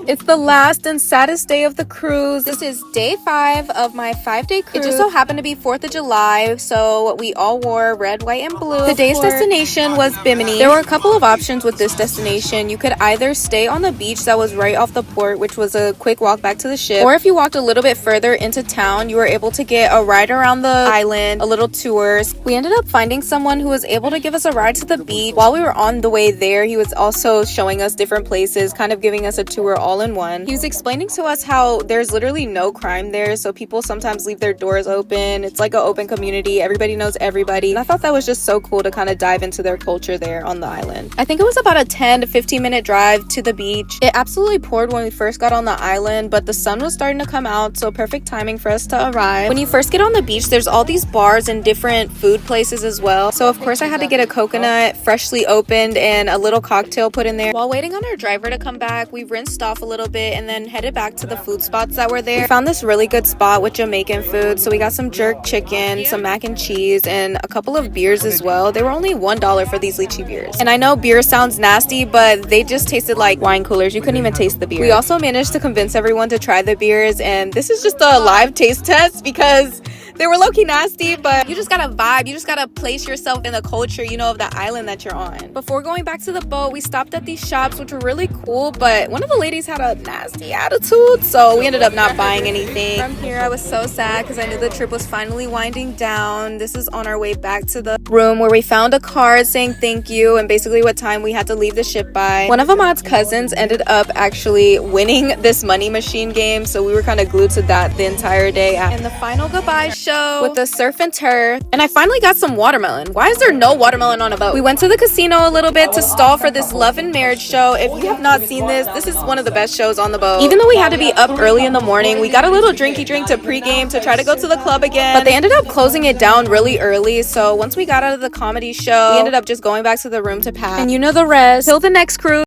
It's the last and saddest day of the cruise. This is day 5 of my 5-day cruise. It just so happened to be 4th of July, so we all wore red, white, and blue. The day's destination was Bimini. There were a couple of options with this destination. You could either stay on the beach that was right off the port, which was a quick walk back to the ship, or if you walked a little bit further into town, you were able to get a ride around the island, a little tour. We ended up finding someone who was able to give us a ride to the beach. While we were on the way there, he was also showing us different places, kind of giving us a tour all in one. He was explaining to us how there's literally no crime there, so people sometimes leave their doors open. It's like an open community. Everybody knows everybody. And I thought that was just so cool to kind of dive into their culture there on the island. I think it was about a 10 to 15 minute drive to the beach. It absolutely poured when we first got on the island, but the sun was starting to come out, so perfect timing for us to arrive. When you first get on the beach, there's all these bars and different food places as well. So of course I had to get a coconut freshly opened and a little cocktail put in there. While waiting on our driver to come back, we rinsed off a little bit and then headed back to the food spots that were there. We found this really good spot with Jamaican food, so we got some jerk chicken, some mac and cheese, and a couple of beers as well. They were only $1 for these lychee beers. And I know beer sounds nasty, but they just tasted like wine coolers. You couldn't even taste the beer. We also managed to convince everyone to try the beers, and this is just a live taste test because they were low-key nasty, but you just gotta vibe. You just gotta place yourself in the culture, you know, of the island that you're on. Before going back to the boat, we stopped at these shops, which were really cool, but one of the ladies had a nasty attitude, so we ended up not buying anything. From here, I was so sad because I knew the trip was finally winding down. This is on our way back to the room where we found a card saying thank you and basically what time we had to leave the ship by. One of Ahmad's cousins ended up actually winning this money machine game, so we were kind of glued to that the entire day. And the final goodbye show with the surf and turf, and I finally got some watermelon. Why is there no watermelon on a boat? We went to the casino a little bit to stall for this love and marriage show. If you have not seen this is one of the best shows on the boat. Even though we had to be up early in the morning, we got a little drinky drink to pregame to try to go to the club again, but they ended up closing it down really early, so once we got out of the comedy show, we ended up just going back to the room to pack, and you know the rest. Till the next cruise.